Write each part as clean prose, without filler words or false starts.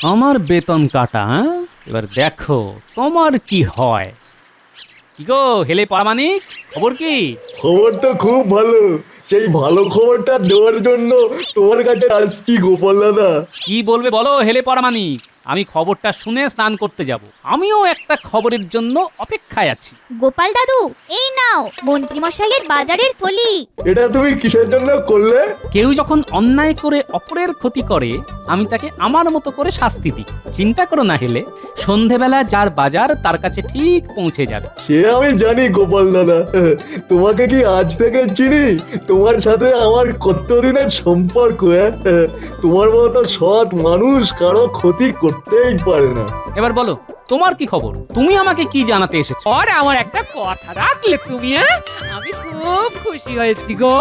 আমার বেতন কাটা, হ্যাঁ? এবার দেখো তোমার কি হয়। কি গো হেলে পারামানিক, খবর কি? খবর তো খুব ভালো। সেই ভালো খবরটা দেওয়ার জন্য তোমার কাছে আসছি গোপাল দাদা। কি বলবে বলো হেলে পারামানিক, আমি খবরটা শুনে স্নান করতে যাব। আমিও একটা খবরের জন্য অপেক্ষায় আছি। গোপাল দাদু, এই নাও মন্ত্রীমশাইয়ের বাজারের থলি। এটা তুমি কিসের জন্য করলে? কেউ যখন অন্যায় করে অপরের ক্ষতি করে, আমি তাকে আমার মতো করে শাস্তি দিই। চিন্তা করো না হেলে, সন্ধেবেলা যার বাজার তার কাছে ঠিক পৌঁছে যাবে। সে আমি জানি গোপাল দাদা। তোমাকে কি আজ থেকে চিনি? তোমার সাথে আমার কতদিনের সম্পর্ক। তোমার মতো সৎ মানুষ কারো ক্ষতি করতেই পারে না। এবার বলো তোমার কি খবর, তুমি আমাকে কি জানাতে এসেছো? আর আমার একটা কথা রাখলে তুমি, হ্যাঁ? আমি খুব খুশি হয়েছি গো।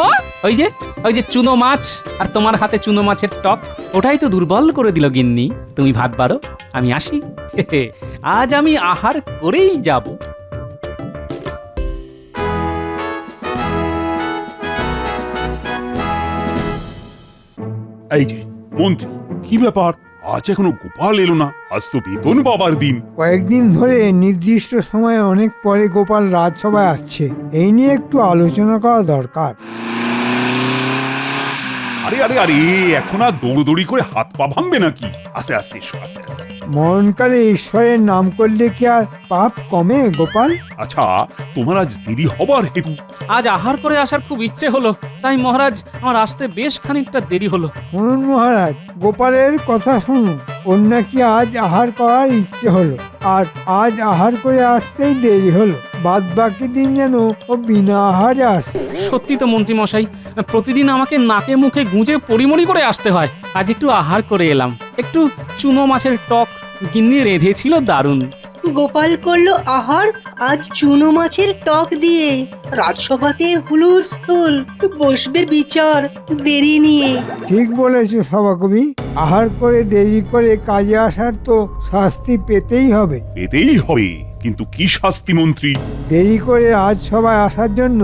ওই যে চুনো মাছ আর তোমার হাতে চুনো মাছের টক, ওটাই তো দুর্বল করে দিল গিন্নি। তুমি ভাত বাড়ো, আমি আসি। আজ আমি আহার করেই যাব। এই যে মন্ত্রী, কি ব্যাপার? আজ এখনো গোপাল এলো না? আজ তো বেতন পাবার দিন। কয়েকদিন ধরে নির্দিষ্ট সময়ে অনেক পরে গোপাল রাজসভায় আসছে, এই নিয়ে একটু আলোচনা করা দরকার। আরে আরে আরে, এখন আর দৌড়দৌড়ি করে হাত পা ভাঙবে নাকি? আস্তে আস্তে এসো, আস্তে আস্তে। মরণকালে ঈশ্বরের নাম করলে কি আর পাপ কমে গোপাল? আচ্ছা, তোমার আজ দেরি হবার হেতু? আজ আহার করে আসার খুব ইচ্ছে হলো, তাই মহারাজ আমার আসতে বেশ খানিকটা দেরি হলো। শুনুন মহারাজ, গোপালের কথা শুনুন। ওর নাকি আজ আহার করার ইচ্ছে হলো, আর আজ আহার করে আসতেই দেরি হলো। বাদ বাকি দিন যেন ও বিনা আহারে আসে। সত্যি তো মন্ত্রী মশাই, প্রতিদিন আমাকে নাকে মুখে গুঁজে পরিমরি করে আসতে হয়। আজ একটু আহার করে এলাম। একটু চুনো মাছের টক গিন্নি রেঁধেছিল, দারুণ। গোপাল করলো আহার আজ চুনো মাছের টক দিয়ে। রাজসভাতে হুলস্থুল, বসবে বিচার দেরি নিয়ে। ঠিক বলেছো সভাকবি, আহার করে দেরি করে কাজে আসার তো শাস্তি পেতেই হবে। পেতেই হবে, কিন্তু কি শাস্তি মন্ত্রী? দেরি করে রাজসভায় আসার জন্য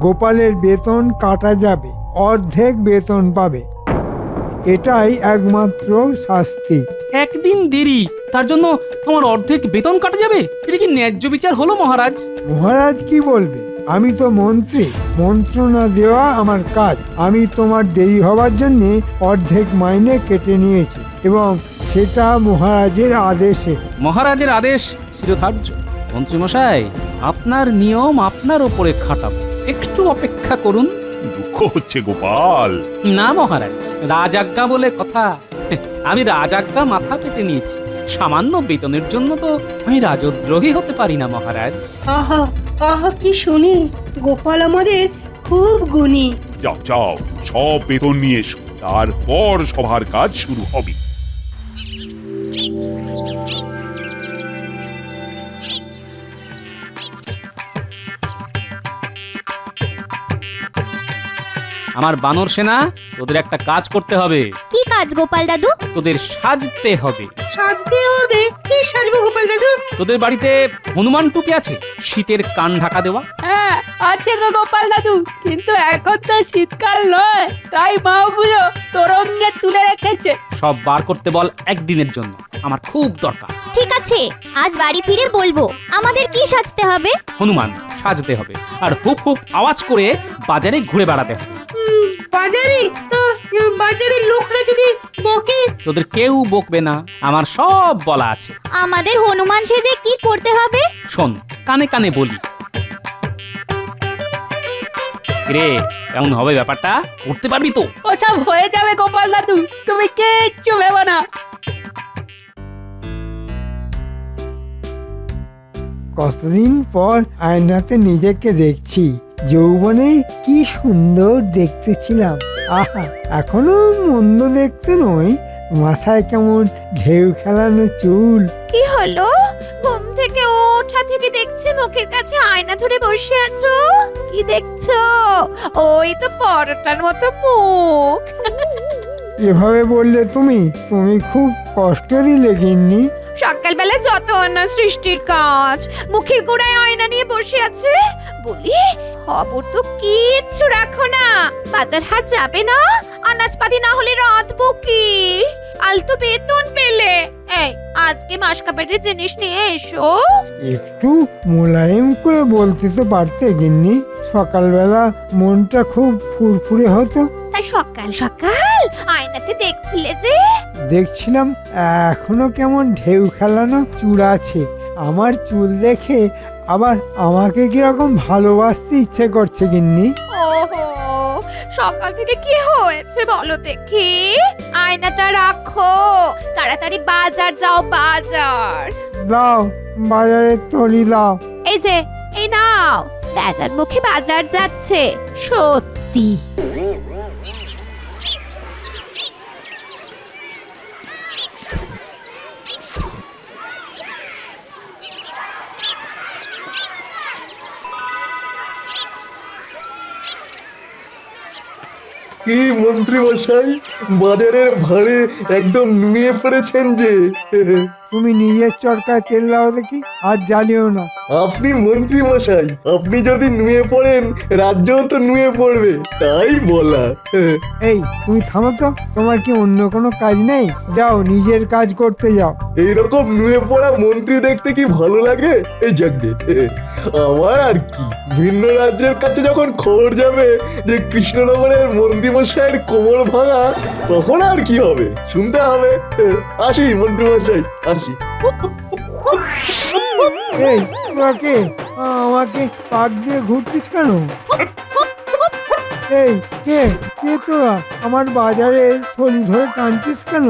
গোপালের বেতন কাটা যাবে, অর্ধেক বেতন পাবে। এটাই একমাত্র শাস্তি। একদিন দেরি, তার জন্য তোমার অর্ধেক বেতন কাটা যাবে? এটা কি ন্যায্য বিচার হলো মহারাজ? মহারাজ কি বলবে? আমি তো মন্ত্রী, মন্ত্রণা দেওয়া আমার কাজ। আমি তোমার দেরি হওয়ার জন্য অর্ধেক মাইনে কেটে নিয়েছি, এবং সেটা মহারাজের আদেশে। মহারাজের আদেশ শিরোধার্য। মন্ত্রী মশাই, আপনার নিয়ম আপনার ওপরে খাটাবো, একটু অপেক্ষা করুন। দুঃখ হচ্ছে গোপাল। না মহারাজ, রাজাজ্ঞা বলে কথা। আমি রাজাজ্ঞা মাথা পেতে নিয়েছি। সামান্য বেতনের জন্য তো আমি রাজদ্রোহী হতে পারি না মহারাজ। আহা আহা, কি শুনি! গোপাল আমাদের খুব গুণী। যাও যাও, সব বেতন নিয়ে এসো, তারপর সভার কাজ শুরু হবে। আমার বানর সেনা, তোদের একটা কাজ করতে হবে। কি কাজ গোপাল দাদু? তোদের সাজতে হবে। সাজতে হবে? কি সাজবো গোপাল দাদু? তোদের বাড়িতে হনুমান টুপি আছে, শীতের কান ঢাকা দেওয়া? হ্যাঁ আছে গো গোপাল দাদু, কিন্তু এখন তো শীতকাল নয়, তাই মা ওগুলো তোরঙ্গে তুলে রেখেছে। সব বার করতে বল একদিনের জন্য, আমার খুব দরকার। ঠিক আছে, আজ বাড়ি ফিরে বলবো। আমাদের কি সাজতে হবে? হনুমান সাজতে হবে, আর হুপ হুপ আওয়াজ করে বাজারে ঘুরে বেড়াতে হবে। বাজারে তো বাজারের লোকরা যদি বকে? তোদের কেউ বকবে না, আমার সব বলা আছে। আমাদের হনুমান সেজে কি করতে হবে? শোন, কানে কানে বলি। রে, কেমন হবে ব্যাপারটা? করতে পারবি তো? ওসব হয়ে যাবে গোপাল দাদু, তুমি কিচ্ছু ভেবো না। কতদিন পর আয়নাতে নিজেকে দেখছি। যৌবনে কি সুন্দর দেখতে ছিলাম। আহা, এখনো মন্দ দেখতে নই। মাথায় কেমন ঢেউ খেলানো চুল। কি হলো? ঘুম থেকে ওঠা থেকে দেখছি মুখের কাছে আয়না ধরে বসে আছো। কি দেখছো? ওই তো পরোটার মতো মুখ। এভাবে বললে তুমি তুমি খুব কষ্ট দিলে গিন্নি। সকালবেলা যত অন্য সৃষ্টির কাজ, মুখের গোড়ায় আয়না নিয়ে বসে আছে। বলি, খবর তো কিচ্ছু রাখো না। বাজার হাট যাবে না? আনাজপাতি না হলে রাঁধবো কি? আলতো বেতন পেলে আজকে মাসকাবাড়ির জিনিস নিয়ে এসো। একটু মোলায়েম করে বলতে তো পারতে গিন্নি, সকালবেলা মনটা খুব ফুরফুরে হতো। তাই সকাল সকাল আয়নাতে দেখছিলে যে? দেখছিলাম এখনো কেমন ঢেউ খেলানো চুল আছে। আমার চুল দেখে আবার আমাকে কিরকম ভালোবাসতে ইচ্ছে করছে গিন্নি। ওহো, সকাল থেকে কি হয়েছে বলো দেখি? আয়নাটা রাখো, তাড়াতাড়ি বাজার যাও, বাজার। দাও, বাজারের থলি দাও। এই যে, এই নাও, বাজার মুখে বাজার যাচ্ছে সত্যি। কি মন্ত্রী মশাই, বাজারের ভাড়ে একদম নুয়ে পড়েছেন যে। তুমি নিজের চরকায় তেল দাও দেখি, আর জ্বালিও না। আপনি মন্ত্রী মশাই, আপনি যদি নুয়ে পড়েন রাজ্যও তো নুয়ে পড়বে, তাই বলা। এই তুমি থামো তো, তোমার কি অন্য কোনো কাজ নেই? যাও নিজের কাজ করতে যাও। এইরকম নুয়ে পড়া মন্ত্রী দেখতে কি ভালো লাগে? এই যাকে আমার আর কি, ভিন্ন রাজ্যের কাছে যখন খবর যাবে যে কৃষ্ণনগরের মন্ত্রী মশাইয়ের কোমর ভাঙা, তখন আর কি হবে, শুনতে হবে। আসি মন্ত্রী মশাই, আসি। এই তোরা কে? আমাকে পাক দিয়ে ঘুরছিস কেন? এই কে কে তোরা? আমার বাজারের থলি ধরে টানছিস কেন?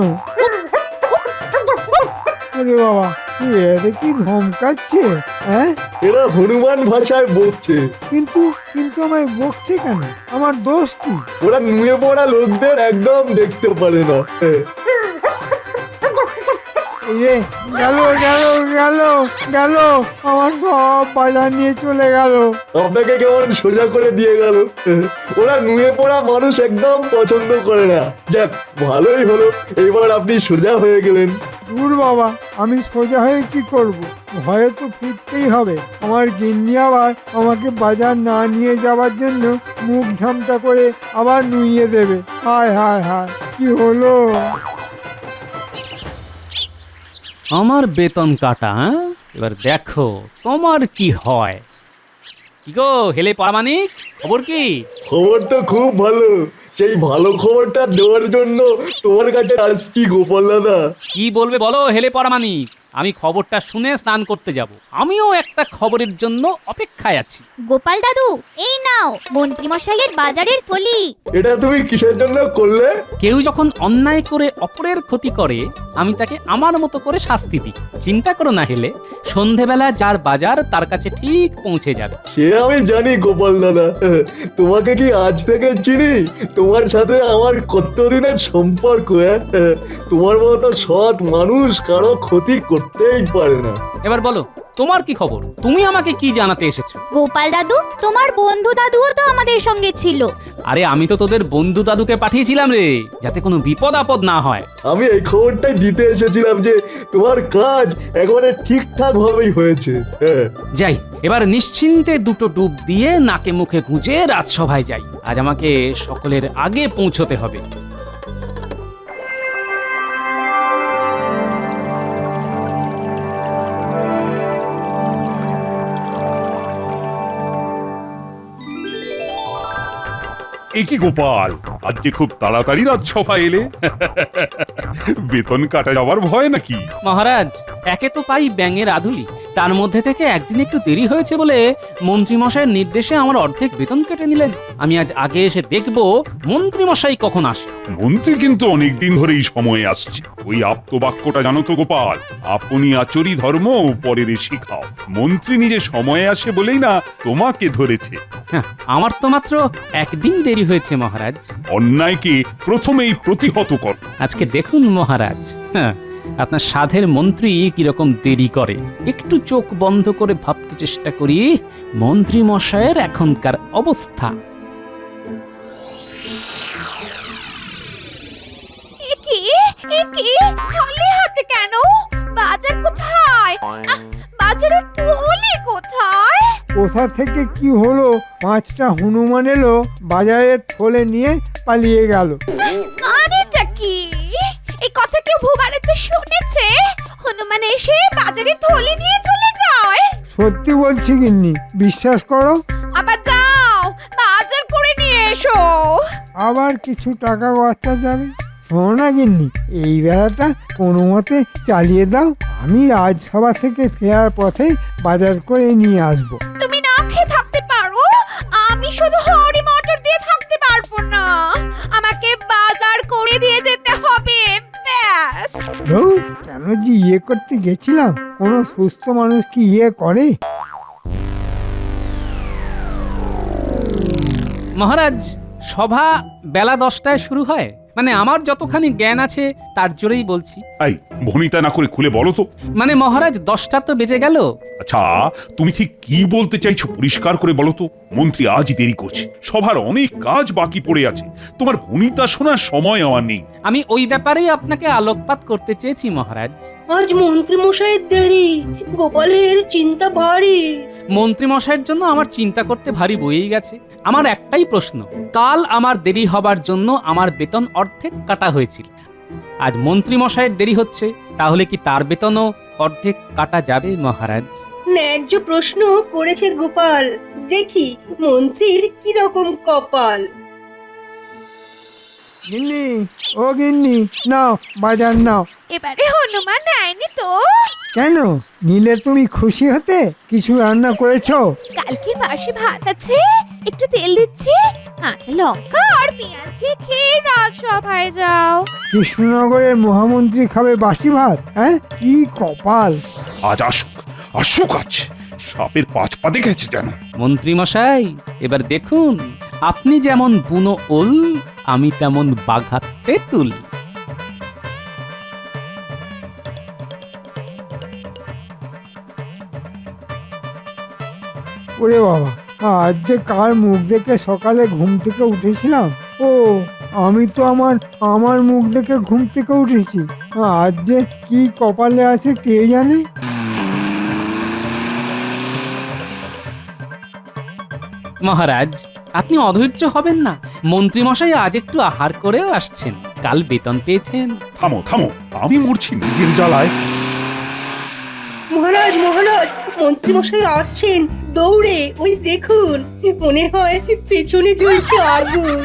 ওরে বাবা, এরা কি ধমকাচ্ছে? হ্যাঁ, এরা হনুমান ভাষায় বলছে। কিন্তু কিন্তু আমায় বকছে কেন? আমার দোষ কি? ওরা নুয়ে পড়া লোকদের একদম দেখতে পারে না। এই রে, গেল গেল গেল গেল, আমার সব বাজার নিয়ে চলে গেল। আপনাকে কেমন সোজা করে দিয়ে গেল। ওরা নুয়ে পড়া মানুষ একদম পছন্দ করে না। যাক, ভালোই হলো, এবার আপনি সোজা হয়ে গেলেন। দূর বাবা, আমি সোজা হয়ে কি করব? ভয়ে তো ফিরতেই হবে। আমার গিন্নি আবার আমাকে বাজার না নিয়ে যাওয়ার জন্য মুখ ঝামটা করে আবার নুইয়ে দেবে। হায় হায় হায়, কি হলো? আমার বেতন কাটা, হ্যাঁ? এবার দেখো তোমার কি হয়। কি গো হেলে পারামানিক, খবর কি? খবর তো খুব ভালো। সেই ভালো খবরটা দেওয়ার জন্য তোমার কাছে আসছি গোপাল দাদা। কি বলবে বলো হেলে পারামানিক, আমি খবরটা শুনে স্নান করতে যাব। আমিও একটা খবরের জন্য অপেক্ষায় আছি। গোপাল দাদু, এই নাও মন্ত্রী মশাইয়ের বাজারের থলি। এটা তুমি কিসের জন্য করলে? কেউ যখন অন্যায় করে অপরের ক্ষতি করে, আমি তাকে আমার মতো করে শাস্তি দিই। চিন্তা করো না হেলে, সন্ধেবেলা যার বাজার তার কাছে ঠিক পৌঁছে যাবে। সে আমি জানি গোপাল দাদা। তোমাকে কি আজ থেকে চিনি? তোমার সাথে আমার কতদিনের সম্পর্ক। তোমার মতো সৎ মানুষ কারো ক্ষতি করতেই পারে না। এবার বলো তোমার কি খবর, তুমি আমাকে কি জানাতে এসেছো? গোপাল দাদু, তোমার বন্ধু দাদুও তো আমাদের সঙ্গে ছিল। আরে আমি তো তোদের বন্ধু দাদুকে পাঠিয়েছিলাম রে, যাতে কোনো বিপদ আপদ না হয়। আমি এই খবরটাই দিতে এসেছিলাম যে তোমার কাজ একেবারে ঠিকঠাক ভাবেই হয়েছে। যাই, এবার নিশ্চিন্তে দুটো ডুব দিয়ে নাকে মুখে গুঁজে রাজসভায় যাই। আজ আমাকে সকলের আগে পৌঁছতে হবে। এ কি গোপাল, আজ যে খুব তাড়াতাড়ি রাজসভা এলে। বেতন কাটা যাওয়ার ভয় নাকি? মহারাজ, একে তো পাই ব্যাঙের আধুলি, তার মধ্যে থেকে একদিন একটু দেরি হয়েছে বলে মন্ত্রীমশাইয়ের নির্দেশে আমার অর্ধেক বেতন কেটে নিলেন। আমি আজ আগে এসে দেখব মন্ত্রীমশাই কখন আসে। মন্ত্রী কিন্তু অনেকদিন ধরেই সময়ে আসছে। ওই আপ্তবাক্যটা জানো তো গোপাল, আপনি আচরি ধর্ম পরের শিখাও। মন্ত্রী নিজে সময়ে আসে বলেই না তোমাকে ধরেছে। হ্যাঁ, আমার তো মাত্র একদিন দেরি হয়েছে মহারাজ। অন্যায়কে প্রথমেই প্রতিহত কর। আজকে দেখুন মহারাজ, হ্যাঁ, আপনার সাধের মন্ত্রী কিরকম দেরি করে। একটু চোখ বন্ধ করে ভাবতে চেষ্টা করি মন্ত্রী মশাইয়ের এখনকার অবস্থা। এ কি খালি হাতে কেন? বাজার কোথায়? বাজারের থলি কোথায়? কোথা থেকে কি হলো? 5টা হনুমান এলো, বাজারের থলে নিয়ে পালিয়ে গেল। মানেটা কি? এই কথা কেউ ভুবারে তো শুনেছে? হনুমান হনুমান এসে বাজারে থলি নিয়ে চলে যায়। সত্যি বলছি গিন্নি, বিশ্বাস করো। আবার যাও বাজার করে নিয়ে এসো। আবার কিছু টাকা খরচা যাবে। শোনো না গিন্নি, এই বেলাটা কোনো মতে চালিয়ে দাও। আমি রাজসভা থেকে ফেরার পথে বাজার করে নিয়ে আসবো। তুমি না খেয়ে থাকতে পারো, আমি শুধু হরি মটর দিয়ে থাকতে পারবো না। আমাকে বাজার করে দিয়ে যেতে হবে, ব্যাস। ধুর, কেন যে ইয়ে করতে গেছিলাম? কোনো সুস্থ মানুষ কি ইয়ে করে? মহারাজ, সভা বেলা 10টায় শুরু হয়। মানে আমার যতখানি জ্ঞান আছে তার জোরেই বলছি। এই ভনিতা না করে খুলে বলো তো। মানে মহারাজ 10টা তো বেজে গেল। আচ্ছা, তুমি ঠিক কি বলতে চাইছো পরিষ্কার করে বলো তো। মন্ত্রী আজ দেরি করছে, সভার অনেক কাজ বাকি পড়ে আছে। তোমার ভনিতা শোনার সময় আমার নেই। আমি ওই ব্যাপারেই আপনাকে আলোকপাত করতে চেয়েছি মহারাজ। আজ মন্ত্রী মশাইয়ের দেরি, গোপালের চিন্তা ভারী। মন্ত্রী মশাইয়ের জন্য আমার চিন্তা করতে ভারী বয়েই গেছে। আমার একটাই প্রশ্ন, কাল আমার দেরি হবার জন্য আমার বেতন অর্ধেক কাটা হয়েছিল। আজ মন্ত্রী মশাইয়ের দেরি হচ্ছে, তাহলে কি তার বেতনও অর্ধেক কাটা যাবে মহারাজ? ন্যায্য প্রশ্ন করেছে গোপাল। দেখি মন্ত্রীর কি রকম কপাল। গিন্নি, ও গিন্নি, নাও বাজার নাও। এবারে হনুমান নেয়নি তো? কেন নিলে তুমি খুশি হতে? কিছু রান্না করেছো? কালকের বাসি ভাত আছে, একটু তেল দিচ্ছি, কাঁচা লঙ্কা আর পেঁয়াজ দিয়ে খেয়ে রাজসভায় যাও। কৃষ্ণনগরের মহামন্ত্রী খাবে বাসি ভাত? হ্যাঁ, কি কপাল। আজ আসুক, আসুক আজ। সাপের পাঁচ পা দেখেছে যেন। মন্ত্রী মশাই, এবার দেখুন, আপনি যেমন বুনো ওল, আমি তেমন বাঘা তেঁতুল। ওরে বাবা, আজ যে কার মুখ দেখে সকালে ঘুম থেকে উঠেছিলাম। ও, আমি তো আমার মুখ দেখে ঘুম থেকে উঠেছি। আজ যে কি কপালে আছে কে জানে। মহারাজ, আপনি অধৈর্য হবেন না। মন্ত্রী মশাই আজ একটু আহার করেও আসছেন, কাল বেতন পেয়েছেন। থামো থামো, আমি মরছি নিজের জ্বালায়। মহারাজ মহারাজ, মন্ত্রী মশাই আসছেন দৌড়ে। ওই দেখুন, মনে হয় পেছনে জ্বলছে আগুন।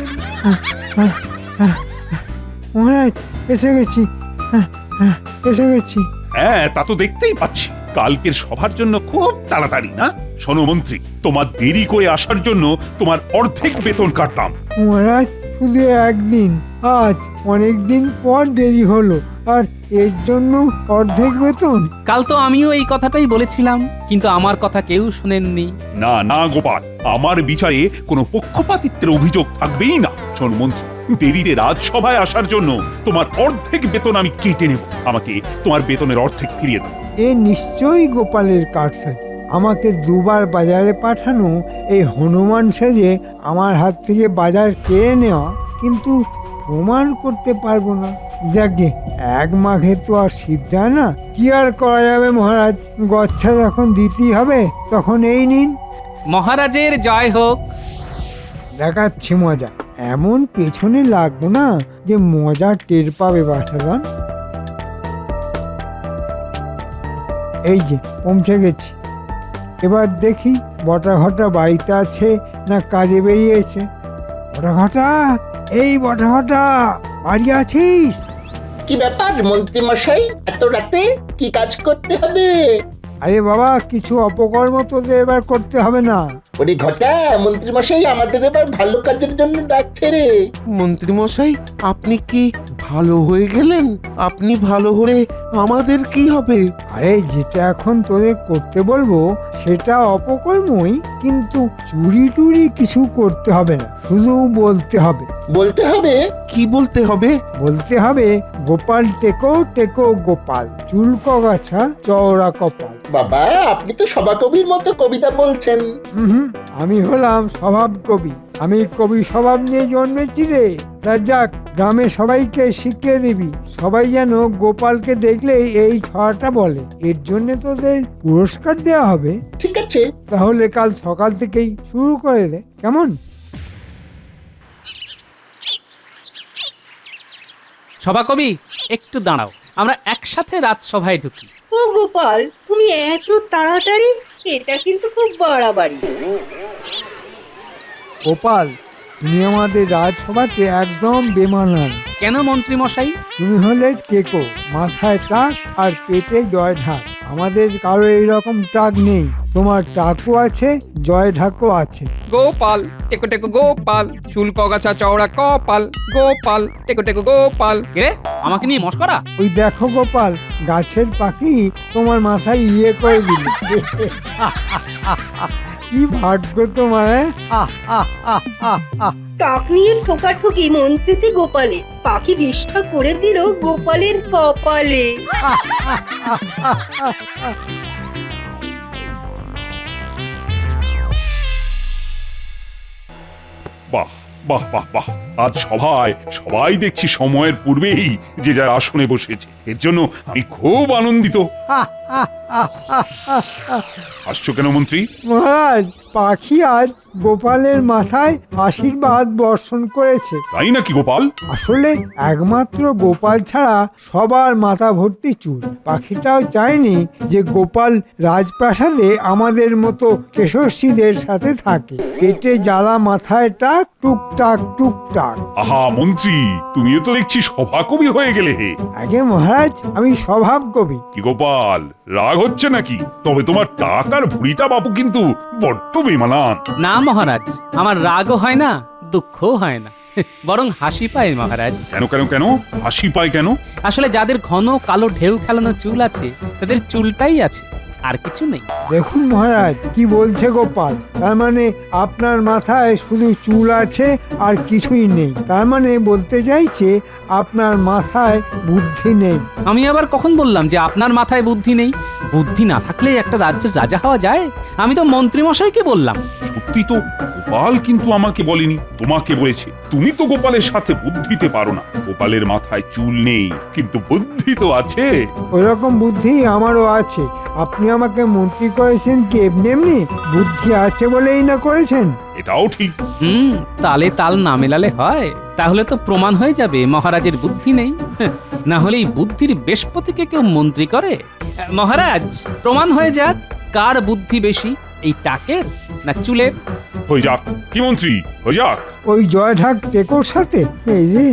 মহারাজ, এসে গেছি, এসে গেছি। হ্যাঁ, তা তো দেখতেই পাচ্ছি। কালকের সভার জন্য খুব তাড়াতাড়ি না? শোনো মন্ত্রী, তোমার দেরি করে আসার জন্য তোমার অর্ধেক বেতন কাটতাম। মহারাজ, শুধু একদিন, আজ অনেক দিন পর দেরি হলো, আর এর জন্য অর্ধেক বেতন। কাল তো আমিও এই কথাটাই বলেছিলাম, কিন্তু আমার কথা কেউ শুনেননি। না না গোপাল, আমার বিচারে কোনো পক্ষপাতিত্বের অভিযোগ থাকবেই না। শোন মন্ত্রী, দেরিতে রাজসভায় আসার জন্য তোমার অর্ধেক বেতন আমি কেটে নেব। আমাকে তোমার বেতনের অর্ধেক ফিরিয়ে দাও। এ নিশ্চয়ই গোপালের কারসাজি। আমাকে দুবার বাজারে পাঠানো এই হনুমান সেজে আমার হাত থেকে বাজার কেড়ে নেওয়া, কিন্তু প্রমাণ করতে পারবো না। যাকে এক মাঘে তো আর সিদ্ধ হয় না। কি আর করা যাবে মহারাজ, গচ্ছা যখন দিতেই হবে তখন এই নিন। মহারাজের জয় হোক। দেখাচ্ছি মজা। এমন পেছনে লাগবো না যে মজা টের পাবে বাছাধন। এই যে পৌঁছে গেছি। এবার দেখি বটা ঘটা বাড়িতে আছে না কাজে বেরিয়েছে। বটা ঘটা, এই বটা ঘটা, বাড়ি আছিস? কি ব্যাপার মন্ত্রী মশাই, এত রাতে কি কাজ করতে হবে? আরে বাবা, কিছু অপকর্ম তোদের এবার করতে হবে না। ওরে ঘটা, মন্ত্রী মশাই আমাদের এবার ভালো কাজের জন্য ডাকছে রে। মন্ত্রী মশাই, আপনি কি ভালো হয়ে গেলেন? আপনি ভালো হলে আমাদের কি হবে? আরে যেটা এখন তোদের করতে বলবো সেটা অপকর্মই, কিন্তু চুরি টুরি কিছু করতে হবে না, শুধু বলতে হবে। বলতে হবে? কি বলতে হবে? বলতে হবে, গোপাল টেকো টেকো গোপাল, চুলকো গাছা চওড়া কপাল। বাবা, আপনি তো সভাকবির মতো কবিতা বলছেন। হুম, আমি হলাম স্বভাব কবি। আমি কবি স্বভাব নিয়ে জন্মেছি রে। তা যাক, গ্রামে সবাইকে শিখিয়ে দিবি, সবাই যেন গোপালকে দেখলে এই ছড়াটা বলে। এর জন্য তোদের পুরস্কার দেওয়া হবে। ঠিক আছে। তাহলে কাল সকাল থেকেই শুরু করে দে, কেমন? সভাকবি, একটু দাঁড়াও, আমরা একসাথে রাজসভায় ঢুকি। ও গোপাল, তুমি এত তাড়াতাড়ি, এটা কিন্তু খুব বাড়াবাড়ি। গোপাল, তুমি আমাদের রাজসভাতে একদম বেমানান। কেন মন্ত্রী মশাই? তুমি হলে টেকো, মাথায় টাক আর পেটে জয় ঢাক। আমাদের কারো এইরকম টাক নেই। তোমার টাকও আছে, জয় ঢাকও আছে। গোপাল টেকো টেকো গোপাল, চুল কগাছা চওড়া কপাল, গোপাল টেকো টেকো গোপাল। কে রে? আমাকে নিয়ে মস্করা? ওই দেখো গোপাল, গাছের পাখি তোমার মাথায় ইয়ে করে দিল। কি ভাগ্য তোমার, হ্যাঁ? টাক নিয়ে ঠোকাঠুকি মন্ত্রীতে গোপালে, পাখি বিষ্ঠা করে দিল গোপালের কপালে। বাহ বাহ বাহ বাহ, আজ সবাই দেখছি সময়ের পূর্বেই যে যার আসনে বসেছে। এর জন্য আমি খুব আনন্দিত। হাসছো কেন মন্ত্রী? মহারাজ, পাখি আজ গোপালের মাথায় আশীর্বাদ বর্ষণ করেছে। তাই নাকি গোপাল? আসলে একমাত্র গোপাল ছাড়া সবার মাথা ভর্তি চুল। পাখিটাও চায়নি যে গোপাল রাজপ্রাসাদে আমাদের মতো কেশস্রীদের সাথে থাকে। পেটে জ্বালা, মাথায় টাক, টুকটাক টুকটাক। আহা মন্ত্রী, তুমিও তো দেখছি সভাকবি হয়ে গেলে। আগে মহারাজ, আমি স্বভাব কবি। কি গোপাল, রাগ হচ্ছে নাকি? তবে তোমার টাকার ভুড়িটা বাপু কিন্তু বড্ড বেমানান। না মহারাজ, আমার রাগও হয় না, দুঃখও হয় না, বরং হাসি পায় মহারাজ। কেন কেন কেন হাসি পায় কেন? আসলে যাদের ঘন কালো ঢেউ খেলানো চুল আছে, তাদের চুলটাই আছে, আর কিছু নেই। দেখুন মহারাজ, কি বলছে গোপাল। তার মানে আপনার মাথায় শুধু চুল আছে আর কিছুই নেই। তার মানে বলতে চাইছে আপনার মাথায় বুদ্ধি নেই। আমি আবার কখন বললাম যে আপনার মাথায় বুদ্ধি নেই? বুদ্ধি না থাকলে একটা রাজ্যের রাজা হওয়া যায়? আমি তো মন্ত্রী মশাইকে বললাম। সত্যি তো, গোপাল কিন্তু আমাকে বলেনি, তোমাকে বলেছে। তুমি তো গোপালের সাথে বুদ্ধিতে পারো না। গোপালের মাথায় চুল নেই, কিন্তু বুদ্ধি তো আছে। ওইরকম বুদ্ধি আমারও আছে। আপনি আমাকে মন্ত্রী করেছেন কি এমনি এমনি? বুদ্ধি আছে বলেই না করেছেন। এটাও ঠিক। তালে তাল না মেলালে হয়? তাহলে তো প্রমাণ হয়ে যাবে মহারাজের বুদ্ধি নেই। না হলে এই বুদ্ধির বেশপতিকে কেউ মন্ত্রী করে? মহারাজ, প্রমাণ হয়ে যাক কার বুদ্ধি বেশি, এই টাকের না চুলের। হয়ে যাক। কি মন্ত্রী, হয়ে যাক। ওই জয়ঢাক টেকোর সাথে? এই রে,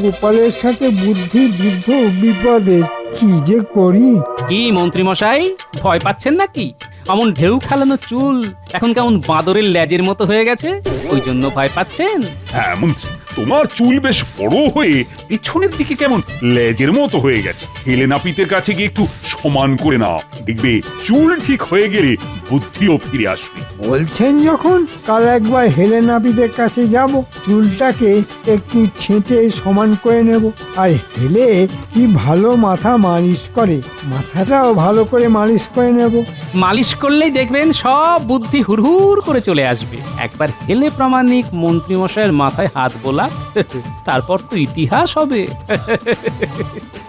গোপালের সাথে বুদ্ধির যুদ্ধ বিপদের। কি যে করি। কি মন্ত্রী মশাই, ভয় পাচ্ছেন নাকি? অমন ঢেউ খেলানো চুল এখন কেমন বাঁদরের লেজের মতো হয়ে গেছে, ওই জন্য ভয় পাচ্ছেন? হ্যাঁ মন্ত্রী, তোমার চুল বেশ বড় হয়ে পিছনের দিকে কেমন লেজের মতো হয়ে গেছে। হেলেনাপিতের কাছে গিয়ে একটু সমান করে নাও, দেখবে চুল ঠিক হয়ে গেলে বুদ্ধিও ফিরে আসবে। বলছেন যখন, কাল একবার হেলেনাপিদের কাছে যাব, চুলটাকে একটু ছেঁটে সমান করে নেব। আর হেলে কি ভালো মাথা মালিশ করে, মাথাটাও ভালো করে মালিশ করে নেব। মালিশ করলেই দেখবেন সব বুদ্ধি হুড়হুড় করে চলে আসবে। একবার হেলে প্রামাণিক মন্ত্রী মশাইয়ের মাথায় হাত বোলা, তারপর তো ইতিহাস হবে।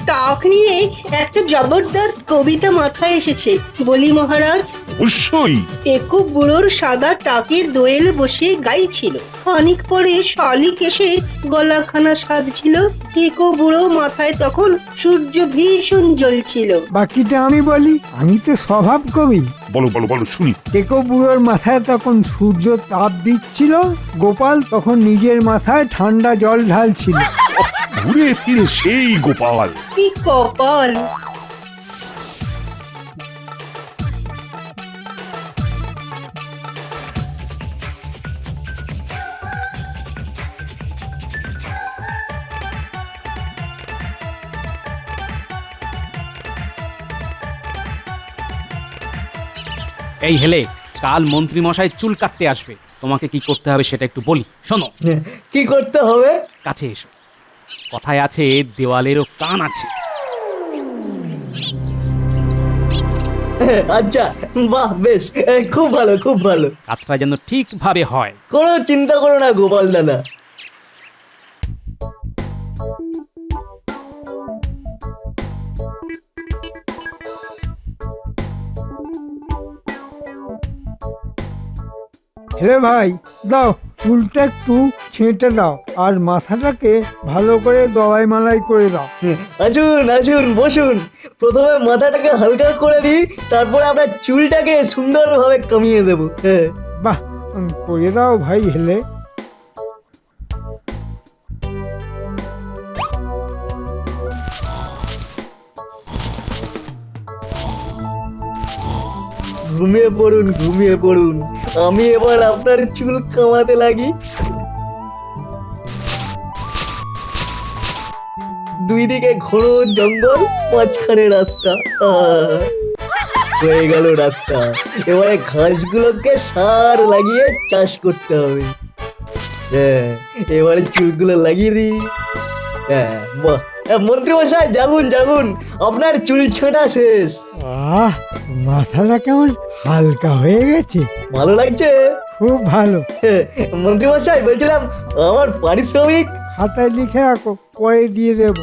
টাক নিয়ে একটা জবরদস্ত কবিতা মাথায় এসেছে, বলি মহারাজ। অবশ্যই। টেকো বুড়োর সাদা টাকের দোয়েল বসিয়ে গাইছিল। খানিক পরে শালিক এসে গলাখানা সাধছিল। টেকো বুড়ো মাথায় তখন সূর্য ভীষণ জ্বলছিল। বাকিটা আমি বলি, আমি তো স্বভাব কবি। বলো বলো বলো শুনি। টেকো বুড়োর মাথায় তখন সূর্য তাপ দিচ্ছিল, গোপাল তখন নিজের মাথায় ঠান্ডা জল ঢালছিল। ঘুরে ফিরে সেই গোপাল। কি কপাল! এই হেলে, কাল মন্ত্রী মশাই চুল কাটতে আসবে। তোমাকে কি করতে হবে সেটা একটু বলি, শোনো। কি করতে হবে? কাছে এসো। কথায় আছে, দেওয়ালেরও কান আছে। আচ্ছা, বাহ, বেশ, খুব ভালো, খুব ভালো। কাজটা যেন ঠিকভাবে হয়। কোনো চিন্তা করো না গোপাল দাদা। হেলে ভাই, দাও চুলটা একটু ছেঁটে দাও আর মাথাটাকে ভালো করে দলাই মালাই করে দাও। আসুন আসুন বসুন। প্রথমে মাথাটাকে হালকা করে দিই, তারপরে আপনার চুলটাকে সুন্দরভাবে কামিয়ে দেবো। হ্যাঁ বাহ, করে দাও ভাই হেলে। ঘুমিয়ে পড়ুন ঘুমিয়ে পড়ুন, আমি এবার আপনার চুল কামাতে লাগি। দুই দিকে ঘন জঙ্গল, মাঝখানে রাস্তা। হয়ে গেল রাস্তা। এবারে ঘাসগুলোকে সার লাগিয়ে চাষ করতে হবে। হ্যাঁ, এবারে চুলগুলো লাগিয়ে দিই। হ্যাঁ বাহ, মন্ত্রী মশাই জাগুন জাগুন, আপনার চুল ছাঁটা শেষ। আহ, মাথাটা কেমন হালকা হয়ে গেছে। ভালো লাগছে? খুব ভালো। মন্ত্রী মশাই বলছিলাম, আমার পারিশ্রমিক খাতায় লিখে রাখো, পরে দিয়ে দেবো।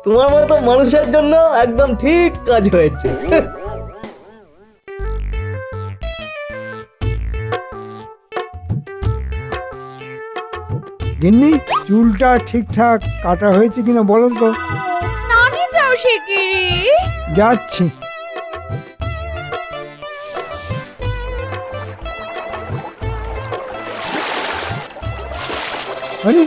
তোমার মতো মানুষের জন্য একদম ঠিক কাজ হয়েছে। গিন্নি, চুলটা ঠিকঠাক কাটা হয়েছে কিনা বলো তো। নানি যাও শিগগিরি। যাচ্ছি। আরে,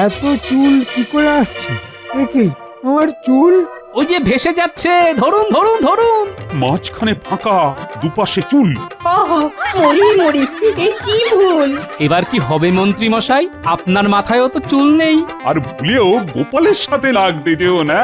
এত চুল কি করে আসছে? দেখি আমার চুল। ওই যে ভেসে যাচ্ছে, ধরুন ধরুন ধরুন। মাঝখানে ফাঁকা, দুপাশে চুল। আহা, মরি মরি, এ কি ভুল! এবার কি হবে মন্ত্রী মশাই? আপনার মাথায়ও তো চুল নেই। আর ভুলেও গোপালের সাথে লাগতে যেও না।